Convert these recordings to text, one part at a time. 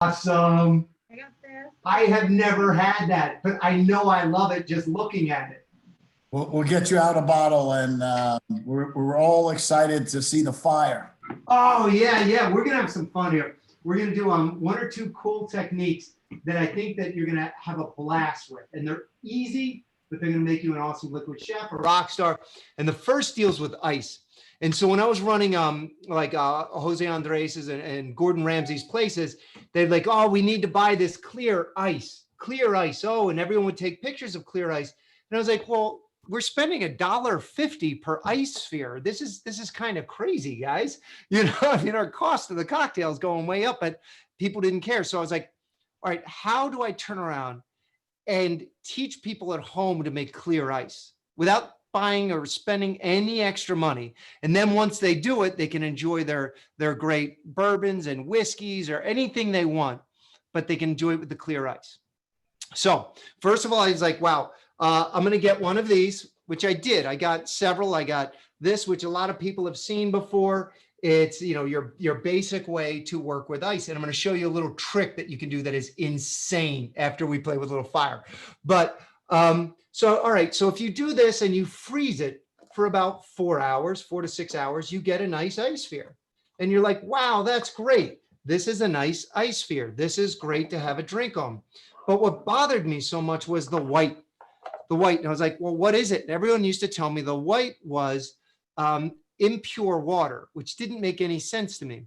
Awesome. I got this. I have never had that, but I know I love it just looking at it. We'll get you out a bottle, and we're all excited to see the fire. Oh, yeah. We're going to have some fun here. We're going to do one or two cool techniques that I think that you're going to have a blast with. And they're easy, but they're going to make you an awesome liquid chef, a rock star. And the first deals with ice. And so when I was running Jose Andres's and Gordon Ramsay's places, they're like, oh, we need to buy this clear ice. Oh, and everyone would take pictures of clear ice. And I was like, well, we're spending $1.50 per ice sphere. This is kind of crazy, guys. Our cost of the cocktail is going way up, but people didn't care. So I was like, all right, how do I turn around and teach people at home to make clear ice without buying or spending any extra money? And then once they do it, they can enjoy their great bourbons and whiskeys or anything they want, but they can enjoy it with the clear ice. So first of all, I was like, wow, I'm going to get one of these, which I did. I got several. I got this, which a lot of people have seen before. It's, your basic way to work with ice. And I'm going to show you a little trick that you can do that is insane after we play with a little fire. But so, all right. So if you do this and you freeze it for about 4 to 6 hours, you get a nice ice sphere. And you're like, wow, that's great. This is a nice ice sphere. This is great to have a drink on. But what bothered me so much was the white. And I was like, well, what is it? And everyone used to tell me the white was impure water, which didn't make any sense to me.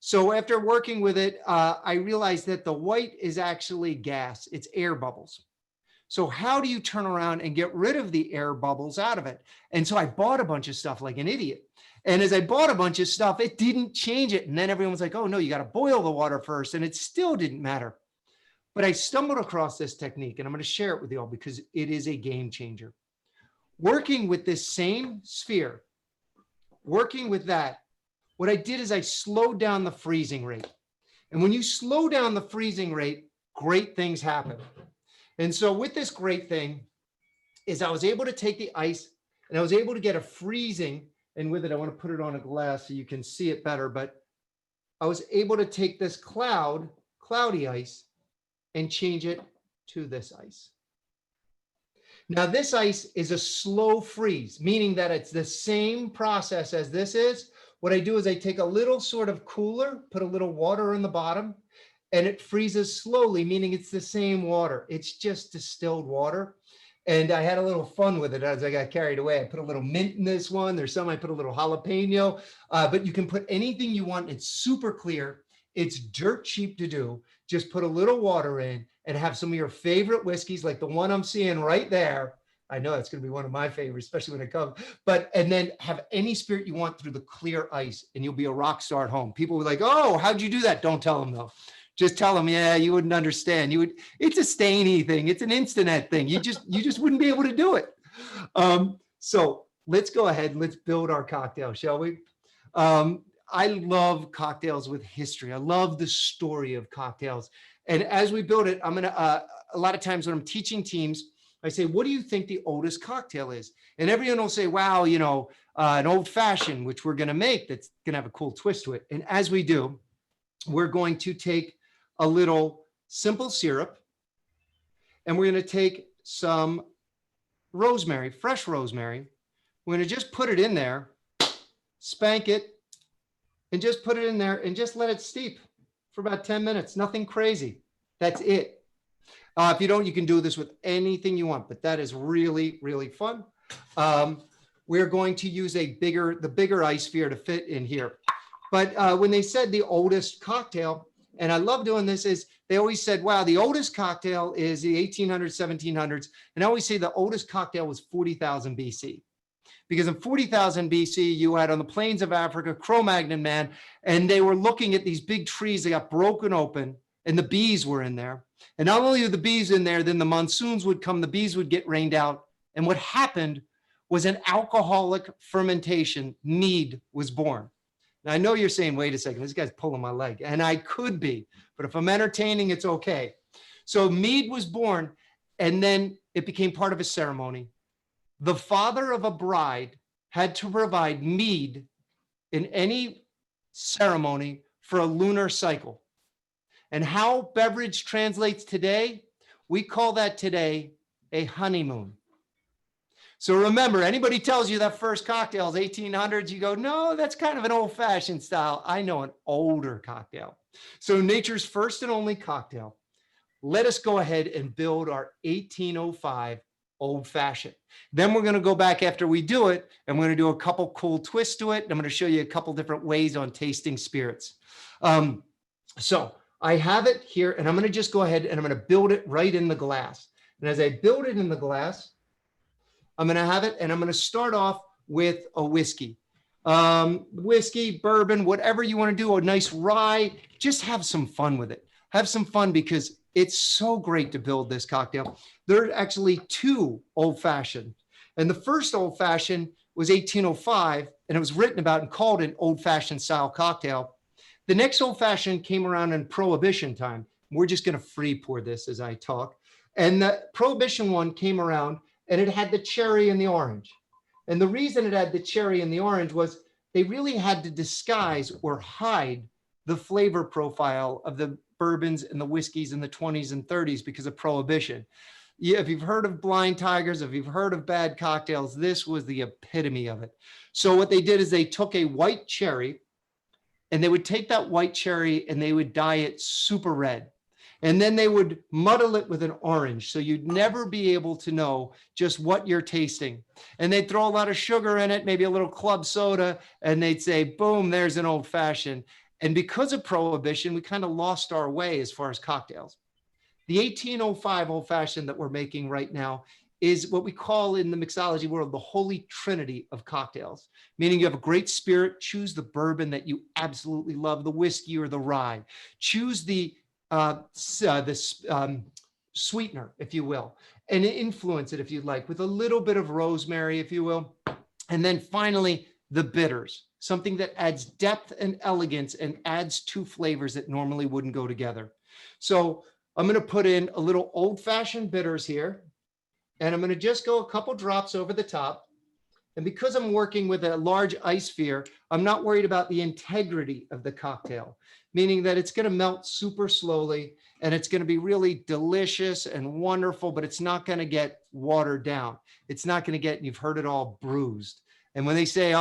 So after working with it, I realized that the white is actually gas. It's air bubbles. So how do you turn around and get rid of the air bubbles out of it? And so I bought a bunch of stuff like an idiot. And as I bought a bunch of stuff, it didn't change it. And then everyone was like, oh no, you got to boil the water first. And it still didn't matter. But I stumbled across this technique, and I'm going to share it with you all because it is a game changer. Working with this same sphere, working with that, what I did is I slowed down the freezing rate. And when you slow down the freezing rate, great things happen. And so with this great thing is I was able to take the ice and I was able to get a freezing, and with it, I want to put it on a glass so you can see it better, but I was able to take this cloudy ice and change it to this ice. Now this ice is a slow freeze, meaning that it's the same process as this is. What I do is I take a little sort of cooler, put a little water in the bottom, and it freezes slowly, meaning it's the same water. It's just distilled water. And I had a little fun with it as I got carried away. I put a little mint in this one. There's some I put a little jalapeno, but you can put anything you want. It's super clear. It's dirt cheap to do. Just put a little water in and have some of your favorite whiskeys, like the one I'm seeing right there. I know it's going to be one of my favorites, especially when it comes. And then have any spirit you want through the clear ice, and you'll be a rock star at home. People were like, oh, how'd you do that? Don't tell them though. Just tell them, yeah, you wouldn't understand. It's a STANY thing. It's an Instinet thing. You just wouldn't be able to do it. So let's go ahead and let's build our cocktail, shall we? I love cocktails with history. I love the story of cocktails. And as we build it, I'm going to, a lot of times when I'm teaching teams, I say, what do you think the oldest cocktail is? And everyone will say, wow, an old fashioned, which we're going to make, that's going to have a cool twist to it. And as we do, we're going to take a little simple syrup, and we're going to take some rosemary, fresh rosemary. We're going to just put it in there, spank it, and just put it in there and just let it steep for about 10 minutes. Nothing crazy. That's it. If you don't, you can do this with anything you want, but that is really, really fun. We're going to use the bigger ice sphere to fit in here. But when they said the oldest cocktail, and I love doing this, is they always said, wow, the oldest cocktail is the 1800s, 1700s. And I always say the oldest cocktail was 40,000 BC. Because in 40,000 BC, you had on the plains of Africa, Cro-Magnon man, and they were looking at these big trees that got broken open, and the bees were in there. And not only were the bees in there, then the monsoons would come, the bees would get rained out. And what happened was an alcoholic fermentation, mead was born. Now, I know you're saying, wait a second, this guy's pulling my leg. And I could be, but if I'm entertaining, it's okay. So mead was born, and then it became part of a ceremony. The father of a bride had to provide mead in any ceremony for a lunar cycle. And how beverage translates today, we call that today a honeymoon. So remember, anybody tells you that first cocktail is 1800s, you go, no, that's kind of an old-fashioned style. I know an older cocktail. So nature's first and only cocktail. Let us go ahead and build our 1805 old-fashioned. Then we're going to go back after we do it, and we're going to do a couple cool twists to it. And I'm going to show you a couple different ways on tasting spirits. So I have it here, and I'm going to just go ahead and I'm going to build it right in the glass. And as I build it in the glass, I'm going to have it, and I'm going to start off with a whiskey. Whiskey, bourbon, whatever you want to do, a nice rye, just have some fun with it. Have some fun because it's so great to build this cocktail. There are actually two old-fashioned. And the first old-fashioned was 1805, and it was written about and called an old-fashioned style cocktail. The next old-fashioned came around in Prohibition time. We're just going to free pour this as I talk. And the Prohibition one came around, and it had the cherry and the orange. And the reason it had the cherry and the orange was they really had to disguise or hide the flavor profile of the bourbons and the whiskeys in the 20s and 30s because of Prohibition. Yeah, if you've heard of blind tigers, if you've heard of bad cocktails, this was the epitome of it. So what they did is they took a white cherry, and they would take that white cherry and they would dye it super red. And then they would muddle it with an orange. So you'd never be able to know just what you're tasting. And they'd throw a lot of sugar in it, maybe a little club soda, and they'd say, boom, there's an old fashioned. And because of Prohibition, we kind of lost our way as far as cocktails. The 1805 old fashioned that we're making right now is what we call in the mixology world, the holy trinity of cocktails, meaning you have a great spirit, choose the bourbon that you absolutely love, the whiskey or the rye, choose the sweetener, if you will, and influence it, if you like, with a little bit of rosemary, if you will. And then finally, the bitters, something that adds depth and elegance and adds two flavors that normally wouldn't go together. So I'm going to put in a little old-fashioned bitters here, and I'm going to just go a couple drops over the top. And because I'm working with a large ice sphere, I'm not worried about the integrity of the cocktail, meaning that it's going to melt super slowly and it's going to be really delicious and wonderful, but it's not going to get watered down. It's not going to get, you've heard it all, bruised. And when they say,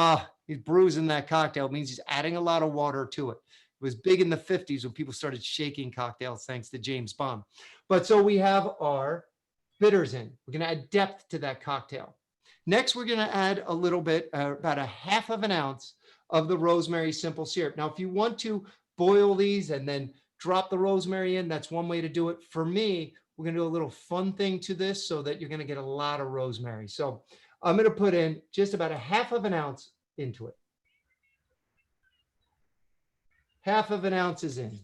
he's bruising that cocktail, it means he's adding a lot of water to it. It was big in the 50s when people started shaking cocktails thanks to James Bond. But so we have our bitters in. We're going to add depth to that cocktail. Next, we're going to add a little bit, about a half of an ounce of the rosemary simple syrup. Now, if you want to boil these and then drop the rosemary in, that's one way to do it. For me, we're going to do a little fun thing to this so that you're going to get a lot of rosemary. So I'm going to put in just about a half of an ounce into it. Half of an ounce is in.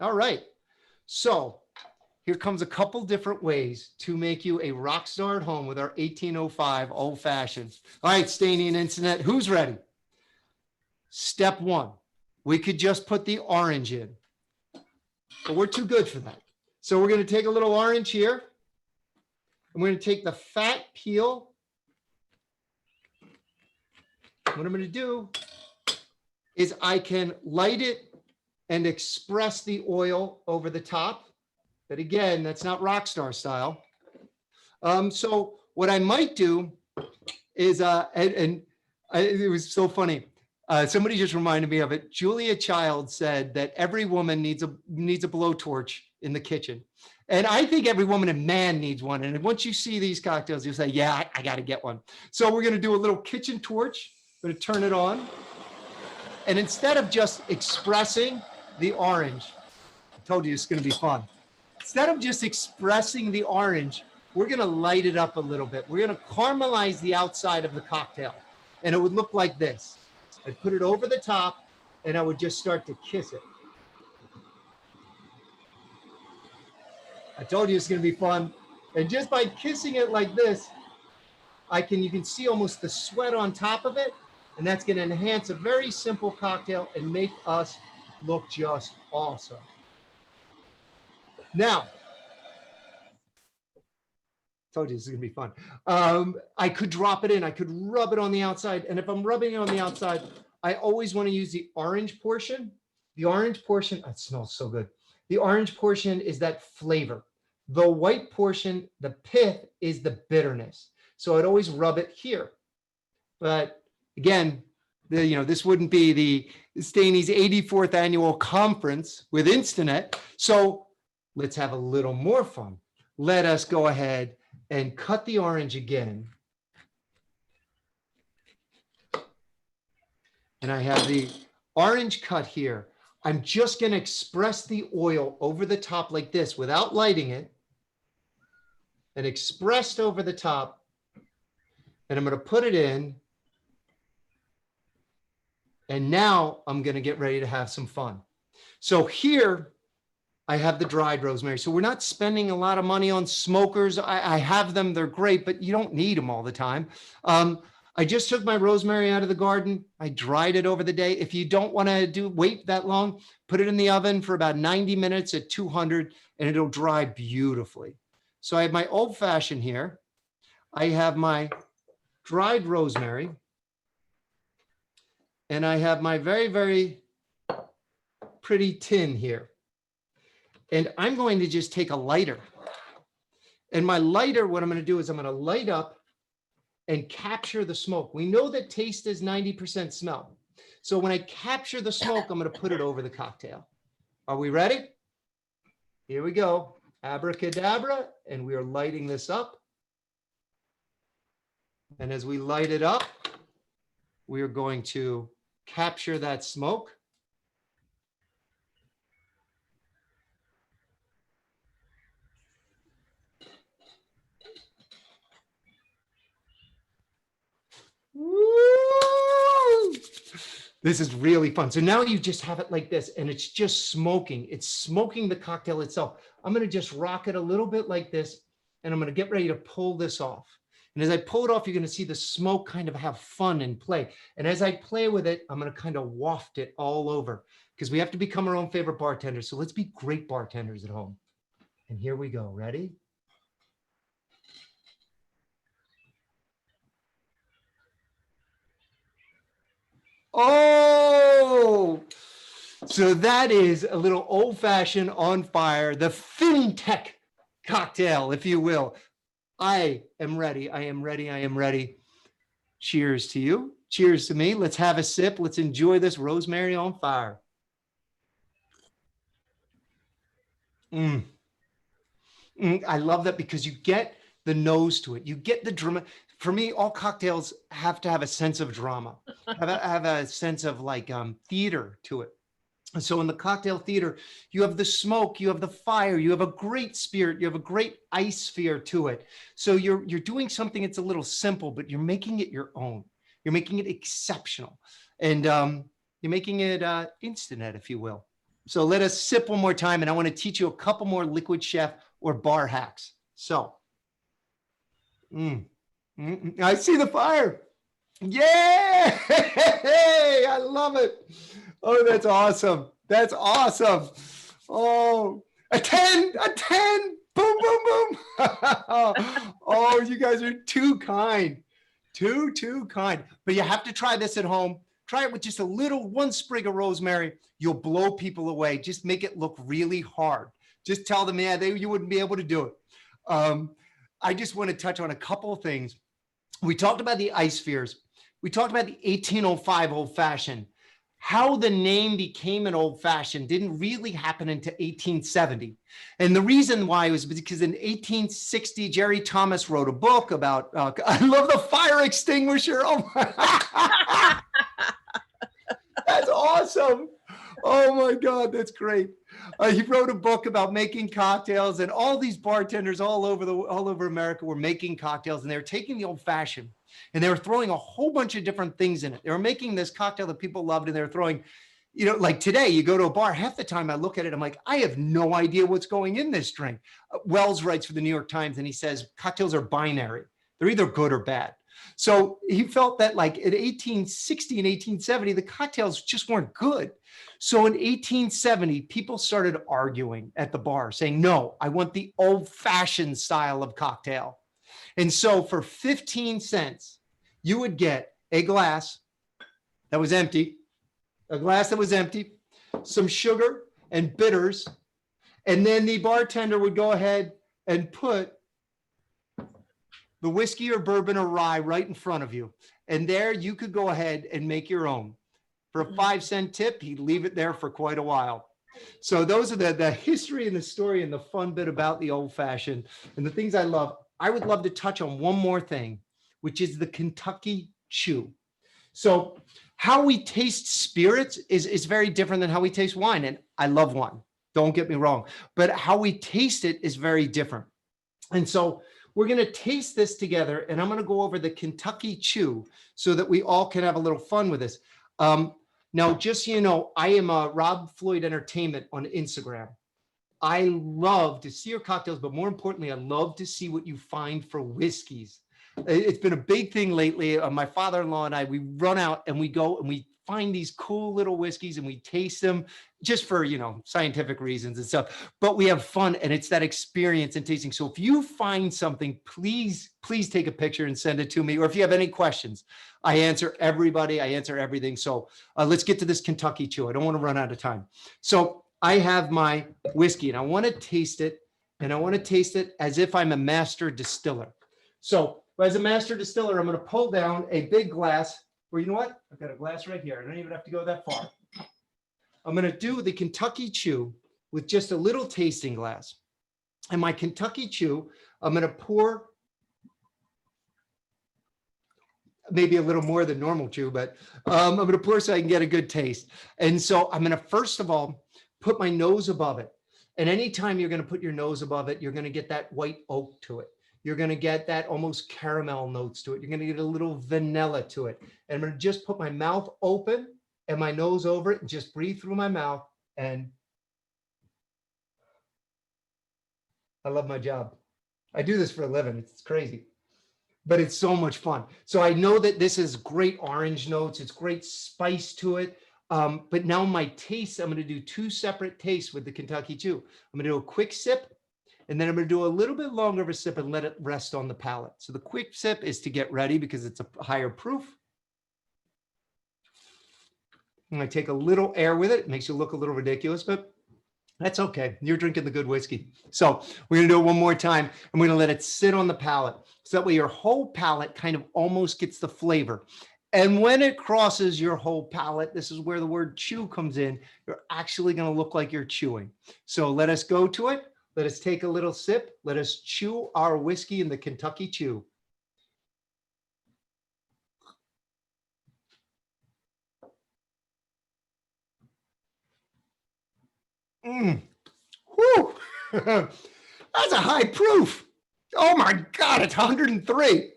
All right. So here comes a couple different ways to make you a rock star at home with our 1805 old fashioned. All right, Stany and Instinet, who's ready? Step one, we could just put the orange in, but we're too good for that. So we're going to take a little orange here. And we're going to take the fat peel. What I'm going to do is I can light it and express the oil over the top. But again, that's not rock star style. So what I might do is, it was so funny. Somebody just reminded me of it. Julia Child said that every woman needs a blowtorch in the kitchen. And I think every woman and man needs one. And once you see these cocktails, you'll say, yeah, I got to get one. So we're going to do a little kitchen torch. I'm going to turn it on. And instead of just expressing the orange, I told you it's going to be fun. Instead of just expressing the orange, we're going to light it up a little bit. We're going to caramelize the outside of the cocktail. And it would look like this. I'd put it over the top, and I would just start to kiss it. I told you it's going to be fun. And just by kissing it like this, you can see almost the sweat on top of it. And that's going to enhance a very simple cocktail and make us look just awesome. Now, told you this is going to be fun. I could drop it in. I could rub it on the outside. And if I'm rubbing it on the outside, I always want to use the orange portion The orange portion, it smells so good. The orange portion is that flavor. The white portion, the pith, is the bitterness. So I'd always rub it here. But again, this wouldn't be the STANY's 84th annual conference with Instinet. So let's have a little more fun. Let us go ahead and cut the orange again. And I have the orange cut here. I'm just going to express the oil over the top like this without lighting it. And expressed over the top. And I'm going to put it in. And now I'm going to get ready to have some fun. So here I have the dried rosemary. So we're not spending a lot of money on smokers. I have them. They're great, but you don't need them all the time. I just took my rosemary out of the garden. I dried it over the day. If you don't want to wait that long, put it in the oven for about 90 minutes at 200 and it'll dry beautifully. So I have my old fashioned here. I have my dried rosemary. And I have my very, very pretty tin here. And I'm going to just take a lighter. And my lighter, what I'm going to do is I'm going to light up and capture the smoke. We know that taste is 90% smell. So when I capture the smoke, I'm going to put it over the cocktail. Are we ready? Here we go. Abracadabra. And we are lighting this up. And as we light it up, we are going to capture that smoke. Woo! This is really fun. So now you just have it like this and it's just smoking. It's smoking the cocktail itself. I'm going to just rock it a little bit like this and I'm going to get ready to pull this off. And as I pull it off, you're going to see the smoke kind of have fun and play. And as I play with it, I'm going to kind of waft it all over because we have to become our own favorite bartenders. So let's be great bartenders at home. And here we go. Ready? Oh, so that is a little old fashioned on fire, the Fintech cocktail, if you will. I am ready. I am ready. I am ready. Cheers to you. Cheers to me. Let's have a sip. Let's enjoy this rosemary on fire. I love that because you get the nose to it. You get the drama. For me, all cocktails have to have a sense of drama, have a sense of like theater to it. And so in the cocktail theater, you have the smoke, you have the fire, you have a great spirit, you have a great ice sphere to it. So you're doing something that's a little simple, but you're making it your own. You're making it exceptional. And you're making it Instinet, if you will. So let us sip one more time. And I want to teach you a couple more liquid chef or bar hacks. So, I see the fire. Yeah, I love it. Oh, that's awesome. That's awesome. Oh, a 10, boom, boom, boom. Oh, you guys are too kind. Too kind. But you have to try this at home. Try it with just one sprig of rosemary. You'll blow people away. Just make it look really hard. Just tell them, yeah, you wouldn't be able to do it. I just want to touch on a couple of things. We talked about the ice spheres. We talked about the 1805 old fashioned. How the name became an old fashioned didn't really happen until 1870. And the reason why was because in 1860, Jerry Thomas wrote a book about, I love the fire extinguisher. Oh my, that's awesome. Oh my God, that's great. He wrote a book about making cocktails, and all these bartenders all over America were making cocktails, and they were taking the old fashioned and they were throwing a whole bunch of different things in it. They were making this cocktail that people loved, and they were throwing, like today, you go to a bar, half the time I look at it, I'm like, I have no idea what's going in this drink. Wells writes for the New York Times, and he says cocktails are binary. They're either good or bad. So he felt that like in 1860 and 1870, the cocktails just weren't good. So in 1870, people started arguing at the bar saying, no, I want the old fashioned style of cocktail. And so for 15 cents, you would get a glass that was empty, some sugar and bitters. And then the bartender would go ahead and put the whiskey or bourbon or rye right in front of you. And there you could go ahead and make your own. For a 5-cent tip, he'd leave it there for quite a while. So those are the history and the story and the fun bit about the old fashioned and the things I love. I would love to touch on one more thing, which is the Kentucky Chew. So how we taste spirits is very different than how we taste wine. And I love wine, don't get me wrong, but how we taste it is very different. And so we're going to taste this together, and I'm going to go over the Kentucky Chew so that we all can have a little fun with this. Now, just so you know, I am Rob Floyd Entertainment on Instagram. I love to see your cocktails, but more importantly, I love to see what you find for whiskeys. It's been a big thing lately. My father-in-law and I, we run out and we go and we find these cool little whiskeys and we taste them just for, you know, scientific reasons and stuff, but we have fun and it's that experience in tasting. So if you find something, please take a picture and send it to me. Or if you have any questions, I answer everybody, I answer everything. So let's get to this Kentucky Chew. I don't want to run out of time. So I have my whiskey and I want to taste it, and I want to taste it as if I'm a master distiller. So as a master distiller, I'm going to pull down a big glass. Or you know what? I've got a glass right here. I don't even have to go that far. I'm going to do the Kentucky Chew with just a little tasting glass. And my Kentucky Chew, I'm going to pour maybe a little more than normal chew, but I'm going to pour so I can get a good taste. And so I'm going to, first of all, put my nose above it. And anytime you're going to put your nose above it, you're going to get that white oak to it. You're going to get that almost caramel notes to it. You're going to get a little vanilla to it. And I'm going to just put my mouth open and my nose over it and just breathe through my mouth. And I love my job. I do this for a living. It's crazy, but it's so much fun. So I know that this is great orange notes. It's great spice to it. But now my taste, I'm going to do 2 separate tastes with the Kentucky Chew. I'm going to do a quick sip. And then I'm going to do a little bit longer of a sip and let it rest on the palate. So the quick sip is to get ready because it's a higher proof. And I take a little air with it. It makes you look a little ridiculous, but that's okay. You're drinking the good whiskey. So we're going to do it one more time. And we're going to let it sit on the palate. So that way your whole palate kind of almost gets the flavor. And when it crosses your whole palate, this is where the word chew comes in. You're actually going to look like you're chewing. So let us go to it. Let us take a little sip. Let us chew our whiskey in the Kentucky Chew. Whew. That's a high proof. Oh my God, it's 103.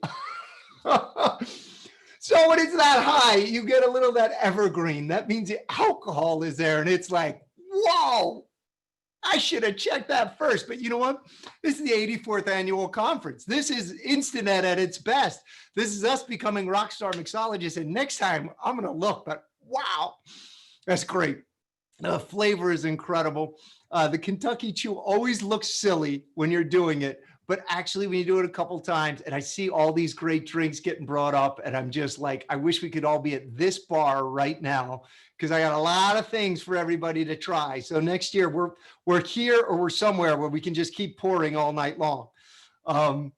So when it's that high, you get a little of that evergreen. That means the alcohol is there and it's like, whoa. I should have checked that first, but you know what? This is the 84th annual conference. This is Instinet at its best. This is us becoming rock star mixologists. And next time I'm going to look, but wow, that's great. The flavor is incredible. The Kentucky Chew always looks silly when you're doing it, but actually when you do it a couple times and I see all these great drinks getting brought up and I'm just like, I wish we could all be at this bar right now because I got a lot of things for everybody to try. So next year we're here or we're somewhere where we can just keep pouring all night long. No,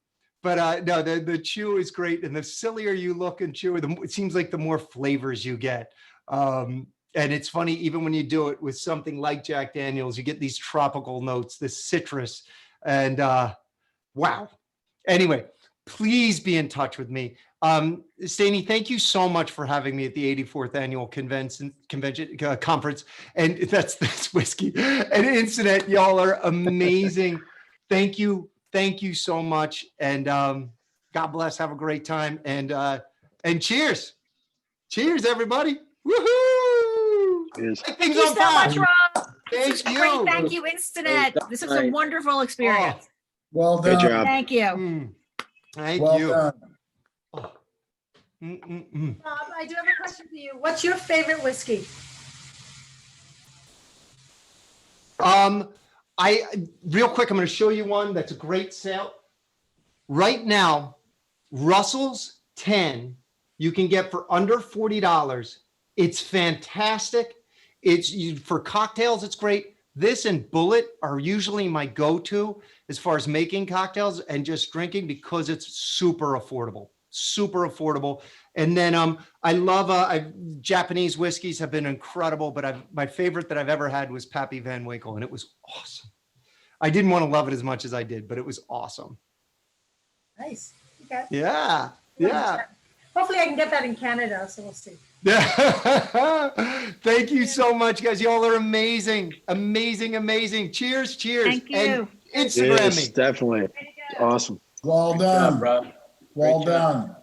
the chew is great. And the sillier you look and chew, it seems like the more flavors you get. And it's funny, even when you do it with something like Jack Daniels, you get these tropical notes, this citrus, and wow. Anyway, please be in touch with me. Stany, thank you so much for having me at the 84th annual convention conference. And that's whiskey and Instinet. Y'all are amazing. Thank you. Thank you so much. And God bless. Have a great time. And cheers. Cheers, everybody. Woohoo! Thank you so much, Rob. Thank you. Great. Thank you, Instinet. This was a wonderful experience. Well done. Good job. Thank you. Thank Well you. done. Oh. I do have a question for you. What's your favorite whiskey? Real quick, I'm going to show you one that's a great sale. Right now, Russell's 10, you can get for under $40. It's fantastic. For cocktails, it's great. This and Bullet are usually my go-to as far as making cocktails and just drinking because it's super affordable. And then I love Japanese whiskeys have been incredible, but my favorite that I've ever had was Pappy Van Winkle, and it was awesome. I didn't want to love it as much as I did, but it was awesome. Nice. Okay. Yeah. Hopefully I can get that in Canada, so we'll see. Thank you so much, guys. Y'all are amazing. Cheers. Thank you. And Instagram Yes, me. definitely. Awesome. Well Good job, done. Rob. Well Great job. done.